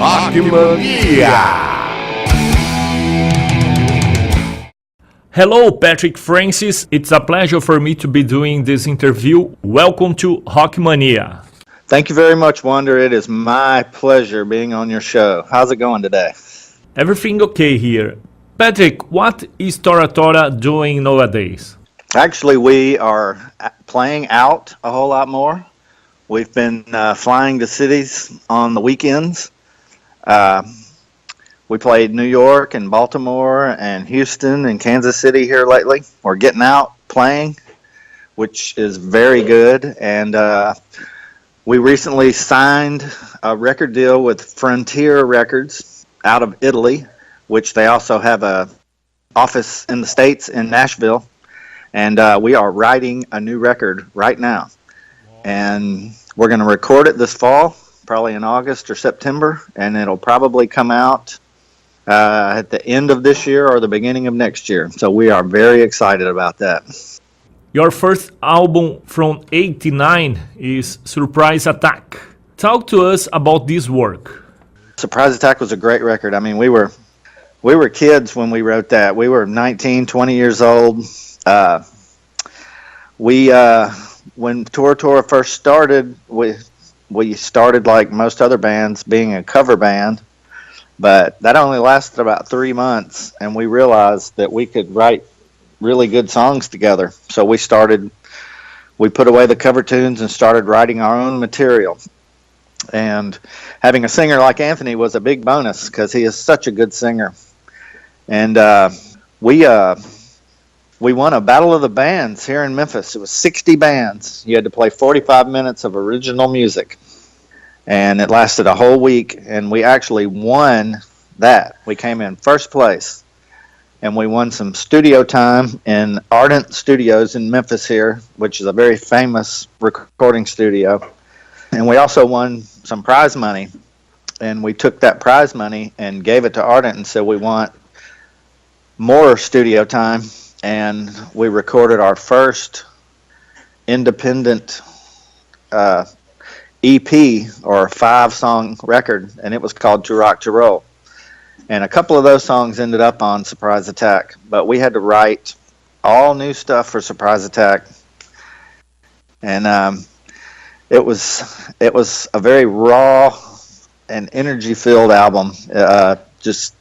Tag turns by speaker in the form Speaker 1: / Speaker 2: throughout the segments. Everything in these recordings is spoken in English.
Speaker 1: Mania!
Speaker 2: Hello, Patrick Francis. It's a pleasure for me to be doing this interview. Welcome to Mania.
Speaker 3: Thank you very much, Wonder. It is my pleasure being on your show. How's it going today?
Speaker 2: Everything okay here. Patrick, what is Tora Tora doing nowadays?
Speaker 3: Actually, we are playing out a whole lot more. We've been flying to cities on the weekends. We played New York and Baltimore and Houston and Kansas City here lately. We're getting out playing, which is very good. And we recently signed a record deal with Frontier Records out of Italy, which they also have a office in the States in Nashville. And we are writing a new record right now. And we're going to record it this fall, probably in August or September, and it'll probably come out at the end of this year or the beginning of next year. So we are very excited about that.
Speaker 2: Your first album from '89 is Surprise Attack. Talk to us about this work.
Speaker 3: Surprise Attack was a great record. I mean, we were kids when we wrote that. We were 19, 20 years old. When Tora Tora first started, we started like most other bands being a cover band, but that only lasted about 3 months, and we realized that we could write really good songs together. So we put away the cover tunes and started writing our own material. And having a singer like Anthony was a big bonus because he is such a good singer. And we won a Battle of the Bands here in Memphis. It was 60 bands. You had to play 45 minutes of original music. And it lasted a whole week, and we actually won that. We came in first place, and we won some studio time in Ardent Studios in Memphis here, which is a very famous recording studio. And we also won some prize money, and we took that prize money and gave it to Ardent and said we want more studio time. And we recorded our first independent EP, or 5-song record, and it was called To Rock to Roll. And a couple of those songs ended up on Surprise Attack, but we had to write all new stuff for Surprise Attack. And it was a very raw and energy-filled album, just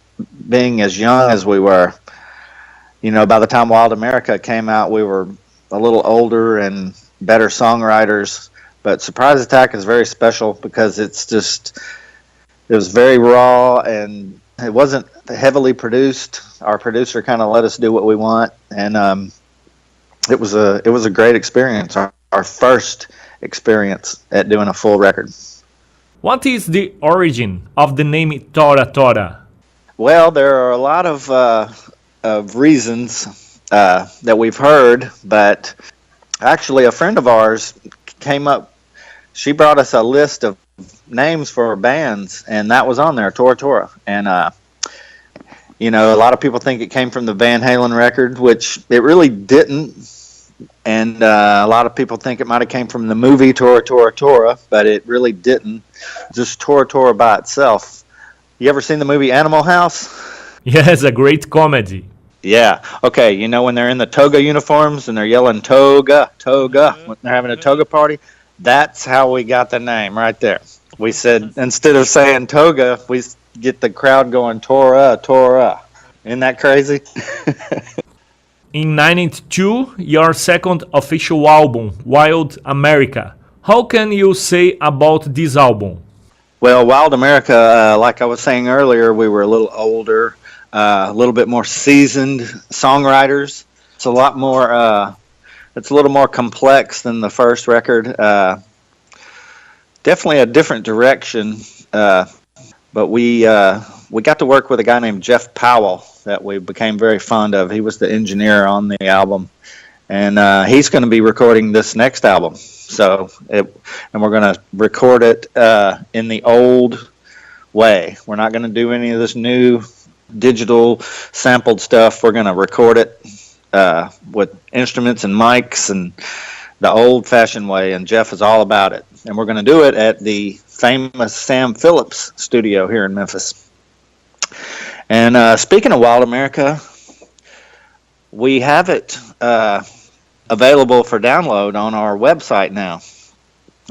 Speaker 3: being as young as we were. You know, by the time Wild America came out, we were a little older and better songwriters. But Surprise Attack is very special because it was very raw, and it wasn't heavily produced. Our producer kind of let us do what we want, and it was a great experience. Our first experience at doing a full record.
Speaker 2: What is the origin of the name Tora Tora?
Speaker 3: Well, there are a lot of reasons that we've heard, but actually a friend of ours came up. She brought us a list of names for bands, and that was on there, Tora Tora. And you know, a lot of people think it came from the Van Halen record, which it really didn't. And a lot of people think it might have came from the movie Tora Tora Tora, but it really didn't. Just Tora Tora by itself. You ever seen the movie Animal House?
Speaker 2: Yes, a great comedy.
Speaker 3: Yeah. Okay, you know when they're in the toga uniforms and they're yelling toga, toga, when they're having a toga party? That's how we got the name right there. We said, instead of saying toga, we get the crowd going Tora, Tora. Isn't that crazy?
Speaker 2: In 1992, your second official album, Wild America. How can you say about this album?
Speaker 3: Well, Wild America, like I was saying earlier, we were a little older, a little bit more seasoned songwriters. It's a lot more, it's a little more complex than the first record. Definitely a different direction, but we got to work with a guy named Jeff Powell that we became very fond of. He was the engineer on the album, and he's going to be recording this next album. And we're going to record it in the old way. We're not going to do any of this new digital sampled stuff. We're going to record it with instruments and mics and the old-fashioned way, and Jeff is all about it. And we're going to do it at the famous Sam Phillips studio here in Memphis. And speaking of Wild America, we have it available for download on our website now.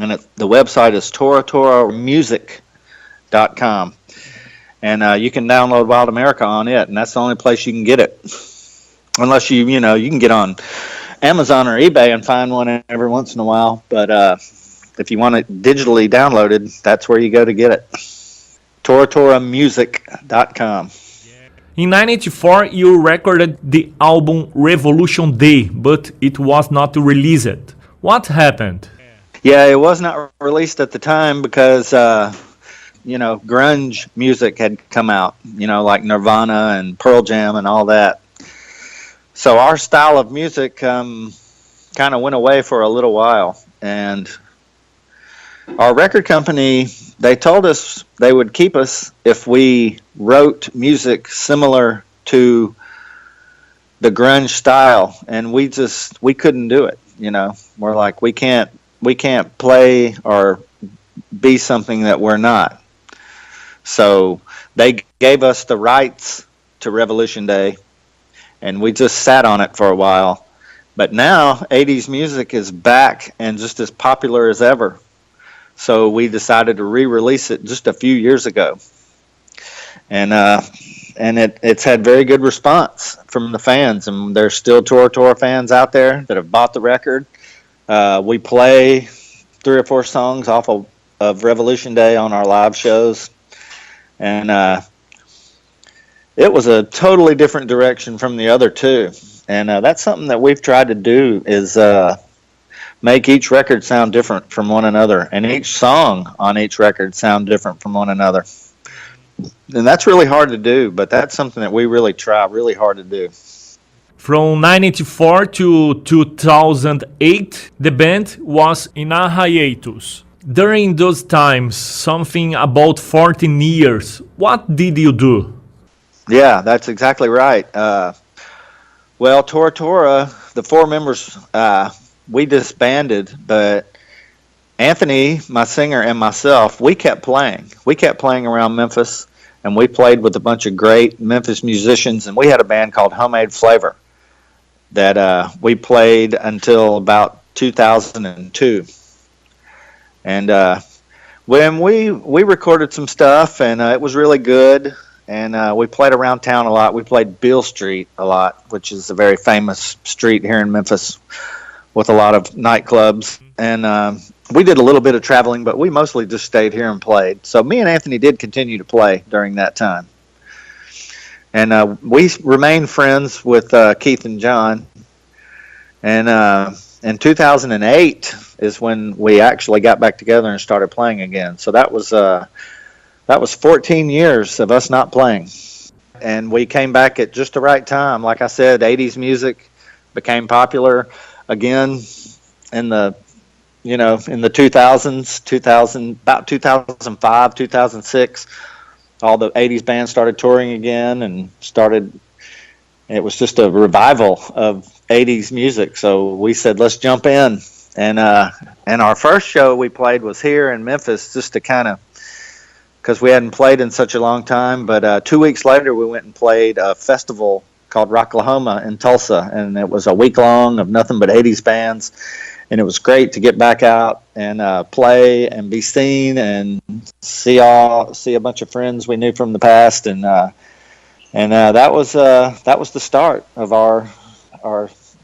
Speaker 3: And the website is toratoramusic.com. And you can download Wild America on it, and that's the only place you can get it. Unless you can get on Amazon or eBay and find one every once in a while. But if you want it digitally downloaded, that's where you go to get it. toratoramusic.com.
Speaker 2: In 1994, you recorded the album Revolution Day, but it was not released. What happened?
Speaker 3: Yeah, it was not released at the time because, grunge music had come out, like Nirvana and Pearl Jam and all that. So our style of music kind of went away for a little while. And our record company, they told us they would keep us if we wrote music similar to the grunge style, and we couldn't do it. We're like, we can't play or be something that we're not. So they gave us the rights to Revolution Day, and we just sat on it for a while. But now 80s music is back and just as popular as ever. So we decided to re-release it just a few years ago. And it's had very good response from the fans. And there's still Tora Tora fans out there that have bought the record. We play 3 or 4 songs off of Revolution Day on our live shows. And it was a totally different direction from the other two. And that's something that we've tried to do is make each record sound different from one another, and each song on each record sound different from one another. And that's really hard to do, but that's something that we really try really hard to do.
Speaker 2: From 1994 to 2008, the band was in a hiatus. During those times, something about 14 years, what did you do?
Speaker 3: Yeah, that's exactly right. Well, Tora Tora, the 4 members, we disbanded, but Anthony, my singer, and myself, we kept playing. We kept playing around Memphis, and we played with a bunch of great Memphis musicians, and we had a band called Homemade Flavor that we played until about 2002. And when we recorded some stuff, and it was really good, and we played around town a lot. We played Beale Street a lot, which is a very famous street here in Memphis with a lot of nightclubs. And we did a little bit of traveling, but we mostly just stayed here and played. So me and Anthony did continue to play during that time. And we remained friends with Keith and John. And in 2008 is when we actually got back together and started playing again. So that was 14 years of us not playing. And we came back at just the right time. Like I said, 80s music became popular again in the 2000s, about 2005, 2006. All the 80s bands started touring again and it was just a revival of 80s music. So we said, let's jump in. And our first show we played was here in Memphis, just to kind of, because we hadn't played in such a long time. But 2 weeks later, we went and played a festival called Rocklahoma in Tulsa, and it was a week long of nothing but 80s bands. And it was great to get back out and play and be seen and see a bunch of friends we knew from the past. And that was the start of our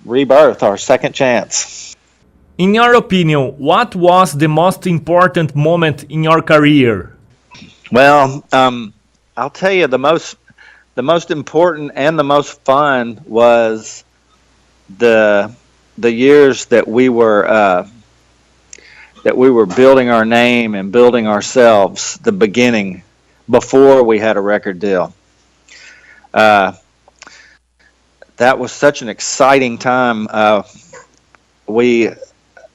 Speaker 3: rebirth, our second chance.
Speaker 2: In your opinion, what was the most important moment in your career?
Speaker 3: Well, I'll tell you, the most important and the most fun was the years that we were building our name and building ourselves. The beginning, before we had a record deal. That was such an exciting time. We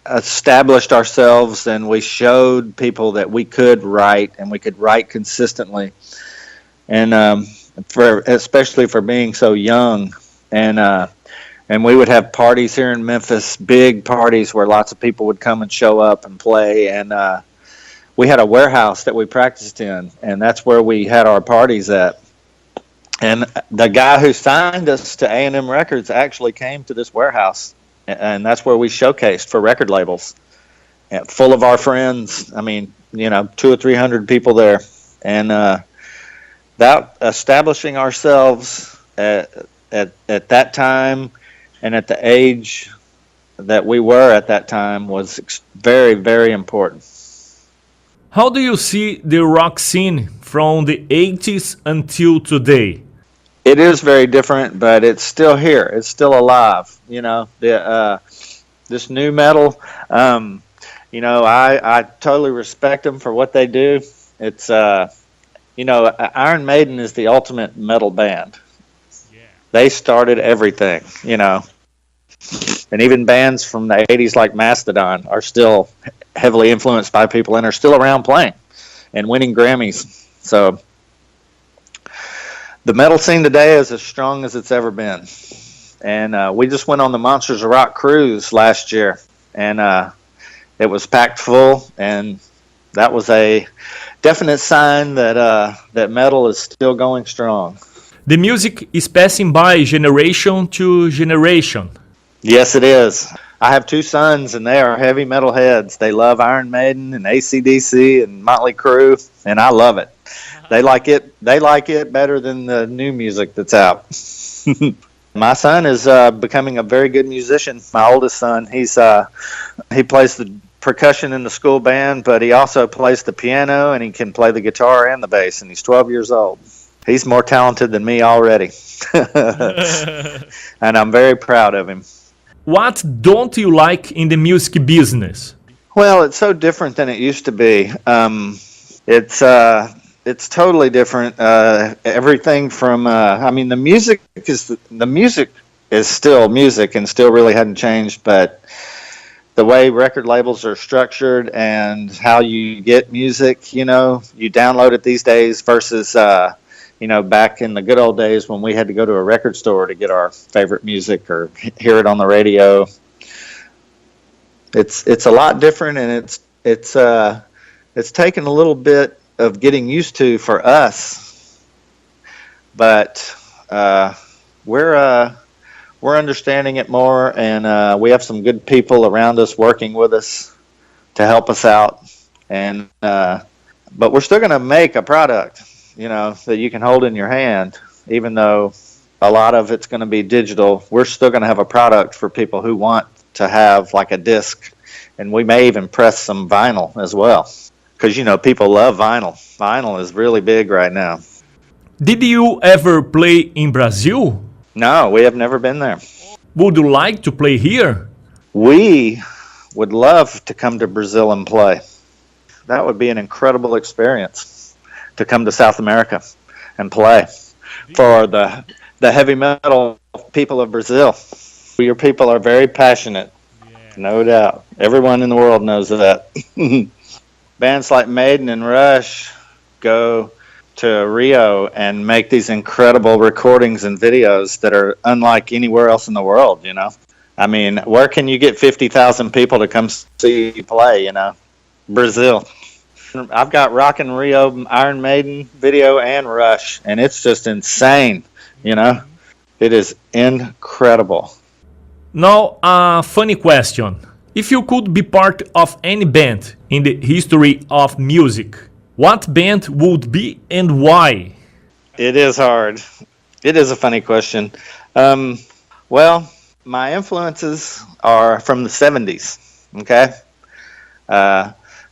Speaker 3: established ourselves and we showed people that we could write and we could write consistently. And especially for being so young, and we would have parties here in Memphis, big parties where lots of people would come and show up and play, and we had a warehouse that we practiced in, and that's where we had our parties at. And the guy who signed us to A&M Records actually came to this warehouse, and that's where we showcased for record labels. And full of our friends. I mean, 200 or 300 people there, and that establishing ourselves at that time and at the age that we were at that time was very, very important.
Speaker 2: How do you see the rock scene from the 80s until today?
Speaker 3: It is very different, but it's still here. It's still alive. This new metal. I totally respect them for what they do. It's Iron Maiden is the ultimate metal band. Yeah. They started everything. And even bands from the 80s like Mastodon are still heavily influenced by people and are still around playing and winning Grammys. So the metal scene today is as strong as it's ever been. And we just went on the Monsters of Rock cruise last year, and it was packed full, and that was a definite sign that metal is still going strong.
Speaker 2: The music is passing by generation to generation. Yes,
Speaker 3: it is. I have two sons, and they are heavy metal heads. They love Iron Maiden and AC/DC and Motley Crue, and I love it. They like it. They like it better than the new music that's out. My son is becoming a very good musician. My oldest son, he plays the percussion in the school band, but he also plays the piano, and he can play the guitar and the bass, and he's 12 years old. He's more talented than me already. And I'm very proud of him.
Speaker 2: What don't you like in the music business?
Speaker 3: Well, it's so different than it used to be. It's totally different. Everything from the music is still music and still really hadn't changed, but the way record labels are structured and how you get music, you download it these days versus back in the good old days when we had to go to a record store to get our favorite music or hear it on the radio. It's a lot different, and it's taken a little bit of getting used to for us, but we're understanding it more, and we have some good people around us working with us to help us out, and but we're still going to make a product that you can hold in your hand. Even though a lot of it's going to be digital, we're still going to have a product for people who want to have like a disc, and we may even press some vinyl as well, because people love vinyl. Vinyl is really big right now.
Speaker 2: Did you ever play in Brazil?
Speaker 3: No, we have never been there.
Speaker 2: Would you like to play here?
Speaker 3: We would love to come to Brazil and play. That would be an incredible experience, to come to South America and play for the heavy metal people of Brazil. Your people are very passionate, no doubt. Everyone in the world knows that. Bands like Maiden and Rush go to Rio and make these incredible recordings and videos that are unlike anywhere else in the world, I mean, where can you get 50,000 people to come see you play, Brazil. I've got Rockin' Rio, Iron Maiden video, and Rush, and it's just insane, It is incredible.
Speaker 2: Now, a funny question. If you could be part of any band in the history of music, what band would be and why?
Speaker 3: It is hard. It is a funny question. Well, my influences are from the 70s, okay?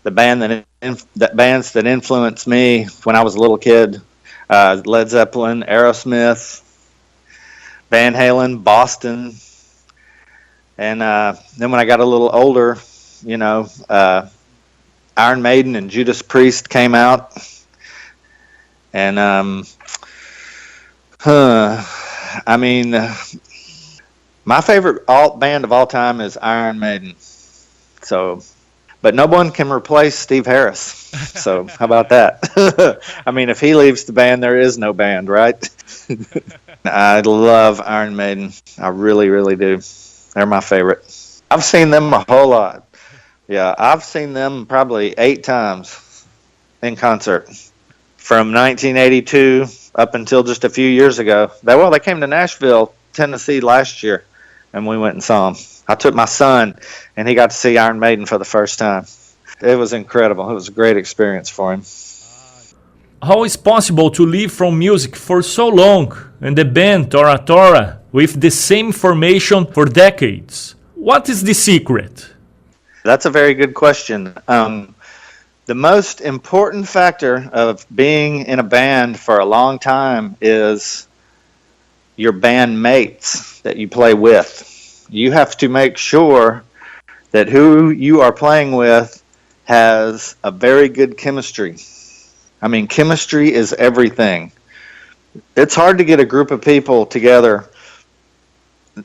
Speaker 3: The bands that influenced me when I was a little kid, Led Zeppelin, Aerosmith, Van Halen, Boston, and then when I got a little older, Iron Maiden and Judas Priest came out, and my favorite band of all time is Iron Maiden. So. But no one can replace Steve Harris. So how about that? If he leaves the band, there is no band, right? I love Iron Maiden. I really, really do. They're my favorite. I've seen them a whole lot. Yeah, I've seen them probably 8 times. in concert from 1982 up until just a few years ago. They came to Nashville, Tennessee last year, and we went and saw them. I took my son, and he got to see Iron Maiden for the first time. It was incredible. It was a great experience for him.
Speaker 2: How is possible to live from music for so long and the band Tora Tora with the same formation for decades? What is the secret?
Speaker 3: That's a very good question. The most important factor of being in a band for a long time is your band mates that you play with. You have to make sure that who you are playing with has a very good chemistry. I mean, chemistry is everything. It's hard to get a group of people together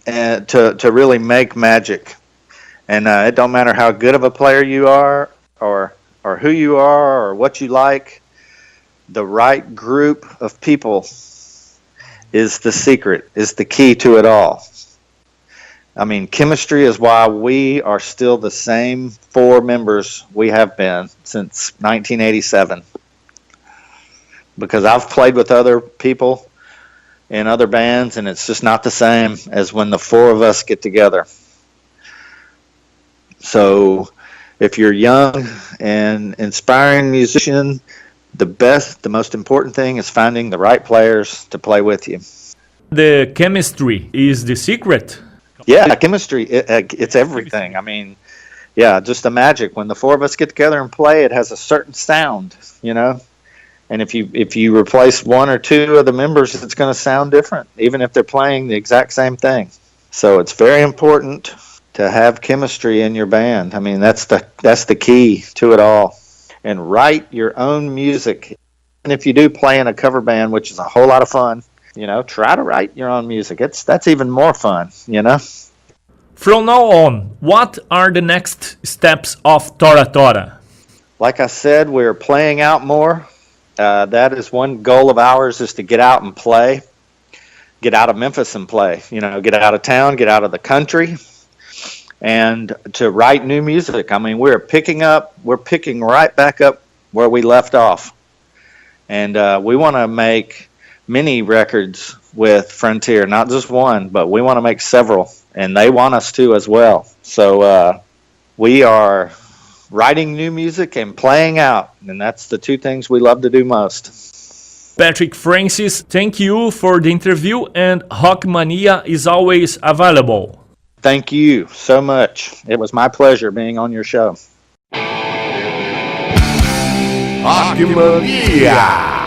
Speaker 3: to really make magic. And it don't matter how good of a player you are or who you are or what you like. The right group of people is the secret, is the key to it all. I mean, chemistry is why we are still the same 4 members we have been since 1987. Because I've played with other people in other bands, and it's just not the same as when the 4 of us get together. So if you're young and inspiring musician, the most important thing is finding the right players to play with you.
Speaker 2: The chemistry is the secret?
Speaker 3: Yeah, chemistry, it's everything. I mean, yeah, just the magic. When the 4 of us get together and play, it has a certain sound, you know? And if you replace 1 or 2 of the members, it's going to sound different, even if they're playing the exact same thing. So it's very important to have chemistry in your band. I mean, that's the key to it all. And write your own music. And if you do play in a cover band, which is a whole lot of fun, you know, try to write your own music. That's even more fun, you know.
Speaker 2: From now on, what are the next steps of Tora Tora?
Speaker 3: Like I said, we're playing out more. That is one goal of ours, is to get out and play, get out of Memphis and play, you know, get out of town, get out of the country, and to write new music. I mean, we're picking right back up where we left off. And we want to make many records with Frontier, not just one, but we want to make several, and they want us to as well. So we are writing new music and playing out, and that's the 2 things we love to do most.
Speaker 2: Patrick Francis, thank you for the interview, and Rock Mania is always available.
Speaker 3: Thank you so much. It was my pleasure being on your show.
Speaker 1: Rock Mania!